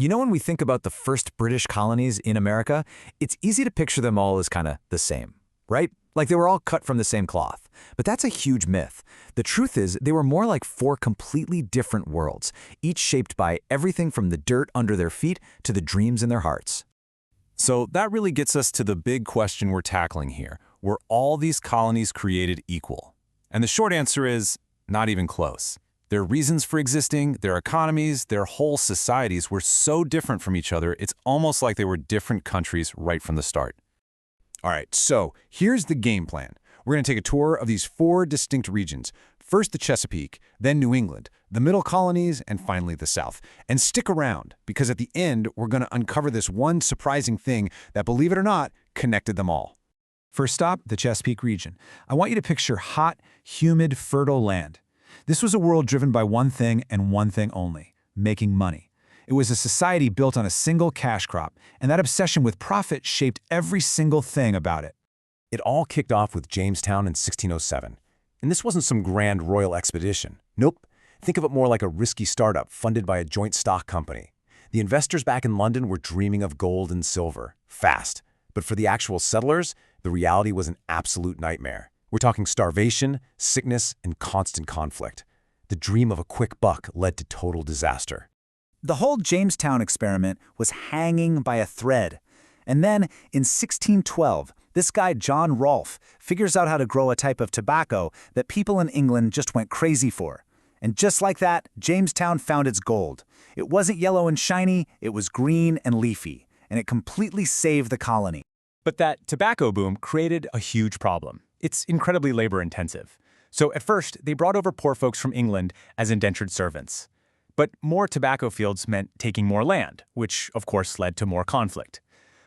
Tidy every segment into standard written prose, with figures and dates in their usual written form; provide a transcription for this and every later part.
You know, when we think about the first British colonies in America, it's easy to picture them all as kind of the same, right? Like they were all cut from the same cloth. But that's a huge myth. The truth is, they were more like four completely different worlds, each shaped by everything from the dirt under their feet to the dreams in their hearts. So that really gets us to the big question we're tackling here. Were all these colonies created equal? And the short answer is, not even close. Their reasons for existing, their economies, their whole societies were so different from each other, it's almost like they were different countries right from the start. All right, so here's the game plan. We're going to take a tour of these four distinct regions. First the Chesapeake, then New England, the Middle Colonies, and finally the South. And stick around, because at the end, we're going to uncover this one surprising thing that, believe it or not, connected them all. First stop, the Chesapeake region. I want you to picture hot, humid, fertile land. This was a world driven by one thing and one thing only: making money. It was a society built on a single cash crop, and that obsession with profit shaped every single thing about it. It all kicked off with Jamestown in 1607. And this wasn't some grand royal expedition. Nope. Think of it more like a risky startup funded by a joint stock company. The investors back in London were dreaming of gold and silver, fast. But for the actual settlers, the reality was an absolute nightmare. We're talking starvation, sickness, and constant conflict. The dream of a quick buck led to total disaster. The whole Jamestown experiment was hanging by a thread. And then, in 1612, this guy John Rolfe figures out how to grow a type of tobacco that people in England just went crazy for. And just like that, Jamestown found its gold. It wasn't yellow and shiny, it was green and leafy, and it completely saved the colony. But that tobacco boom created a huge problem. It's incredibly labor-intensive. So at first, they brought over poor folks from England as indentured servants. But more tobacco fields meant taking more land, which of course led to more conflict.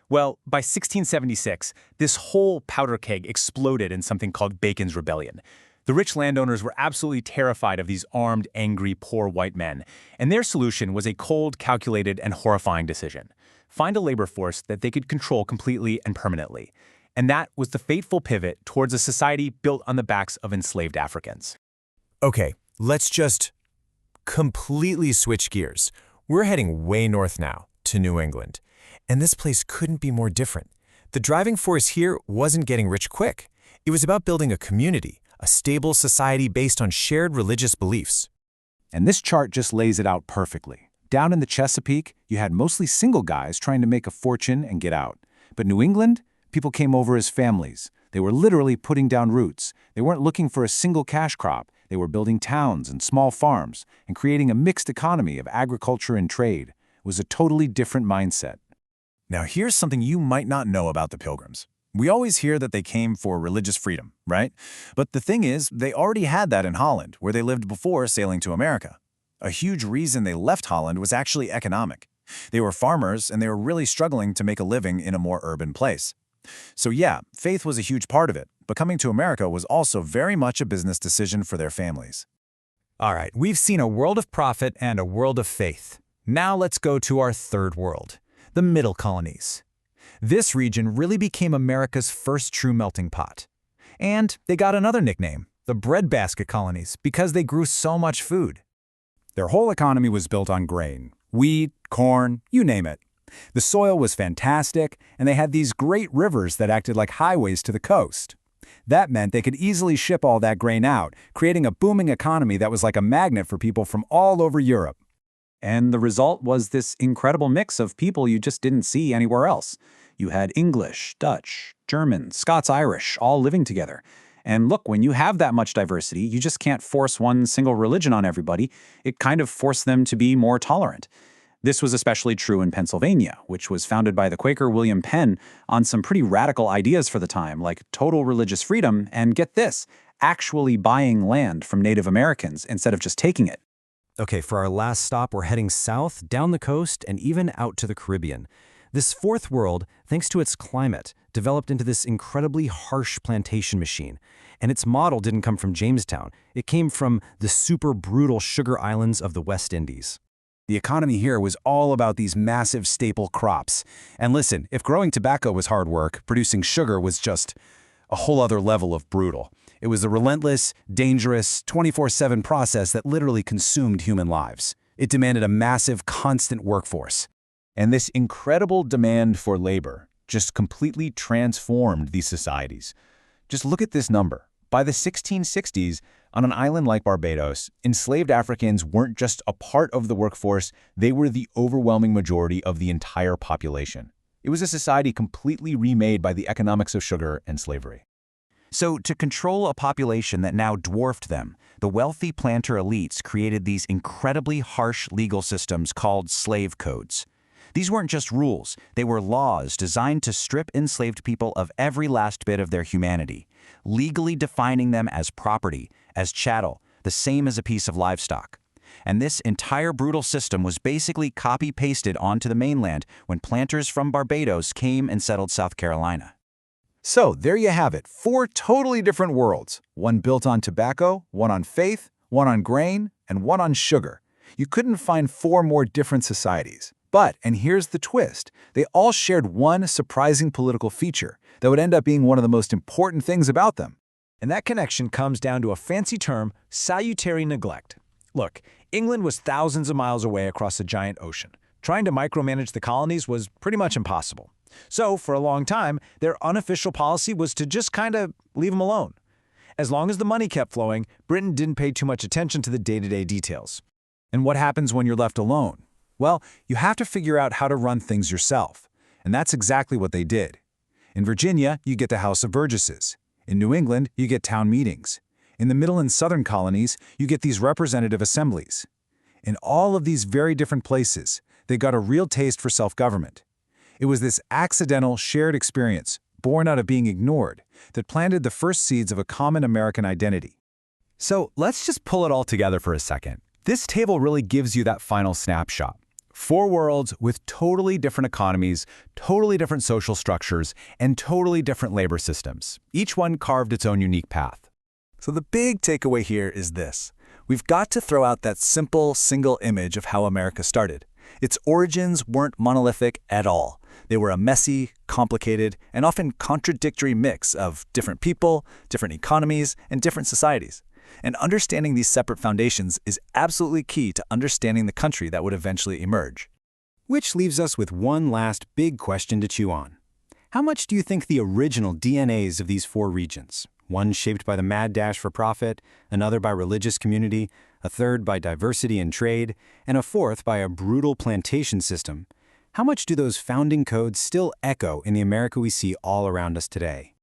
Well, by 1676, this whole powder keg exploded in something called Bacon's Rebellion. The rich landowners were absolutely terrified of these armed, angry, poor white men, and their solution was a cold, calculated, and horrifying decision: find a labor force that they could control completely and permanently. And that was the fateful pivot towards a society built on the backs of enslaved Africans. Okay, let's just completely switch gears. We're heading way north now, to New England. And this place couldn't be more different. The driving force here wasn't getting rich quick. It was about building a community, a stable society based on shared religious beliefs. And this chart just lays it out perfectly. Down in the Chesapeake, you had mostly single guys trying to make a fortune and get out. But New England, people came over as families. They were literally putting down roots. They weren't looking for a single cash crop. They were building towns and small farms and creating a mixed economy of agriculture and trade. It was a totally different mindset. Now here's something you might not know about the Pilgrims. We always hear that they came for religious freedom, right? But the thing is, they already had that in Holland, where they lived before sailing to America. A huge reason they left Holland was actually economic. They were farmers, and they were really struggling to make a living in a more urban place. So yeah, faith was a huge part of it, but coming to America was also very much a business decision for their families. All right, we've seen a world of profit and a world of faith. Now let's go to our third world, the Middle Colonies. This region really became America's first true melting pot. And they got another nickname, the breadbasket colonies, because they grew so much food. Their whole economy was built on grain: wheat, corn, you name it. The soil was fantastic, and they had these great rivers that acted like highways to the coast. That meant they could easily ship all that grain out, creating a booming economy that was like a magnet for people from all over Europe. And the result was this incredible mix of people you just didn't see anywhere else. You had English, Dutch, German, Scots-Irish all living together. And look, when you have that much diversity, you just can't force one single religion on everybody. It kind of forced them to be more tolerant. This was especially true in Pennsylvania, which was founded by the Quaker William Penn on some pretty radical ideas for the time, like total religious freedom and, get this, actually buying land from Native Americans instead of just taking it. Okay, for our last stop, we're heading south, down the coast, and even out to the Caribbean. This fourth world, thanks to its climate, developed into this incredibly harsh plantation machine. And its model didn't come from Jamestown. It came from the super brutal sugar islands of the West Indies. The economy here was all about these massive staple crops. And listen, if growing tobacco was hard work, producing sugar was just a whole other level of brutal. It was a relentless, dangerous, 24/7 process that literally consumed human lives. It demanded a massive, constant workforce. And this incredible demand for labor just completely transformed these societies. Just look at this number. By the 1660s, on an island like Barbados, enslaved Africans weren't just a part of the workforce, they were the overwhelming majority of the entire population. It was a society completely remade by the economics of sugar and slavery. So, to control a population that now dwarfed them, the wealthy planter elites created these incredibly harsh legal systems called slave codes. These weren't just rules, they were laws designed to strip enslaved people of every last bit of their humanity, legally defining them as property, as chattel, the same as a piece of livestock. And this entire brutal system was basically copy-pasted onto the mainland when planters from Barbados came and settled South Carolina. So, there you have it, 4 totally different worlds. One built on tobacco, one on faith, one on grain, and one on sugar. You couldn't find 4 more different societies. But, and here's the twist, they all shared one surprising political feature that would end up being one of the most important things about them. And that connection comes down to a fancy term, salutary neglect. Look, England was thousands of miles away across a giant ocean. Trying to micromanage the colonies was pretty much impossible. So, for a long time, their unofficial policy was to just kind of leave them alone. As long as the money kept flowing, Britain didn't pay too much attention to the day-to-day details. And what happens when you're left alone? Well, you have to figure out how to run things yourself. And that's exactly what they did. In Virginia, you get the House of Burgesses. In New England, you get town meetings. In the middle and southern colonies, you get these representative assemblies. In all of these very different places, they got a real taste for self-government. It was this accidental, shared experience, born out of being ignored, that planted the first seeds of a common American identity. So, let's just pull it all together for a second. This table really gives you that final snapshot. 4 worlds with totally different economies, totally different social structures, and totally different labor systems. Each one carved its own unique path. So the big takeaway here is this. We've got to throw out that simple, single image of how America started. Its origins weren't monolithic at all. They were a messy, complicated, and often contradictory mix of different people, different economies, and different societies. And understanding these separate foundations is absolutely key to understanding the country that would eventually emerge. Which leaves us with one last big question to chew on. How much do you think the original DNAs of these 4 regions, one shaped by the mad dash for profit, another by religious community, a third by diversity and trade, and a fourth by a brutal plantation system, how much do those founding codes still echo in the America we see all around us today?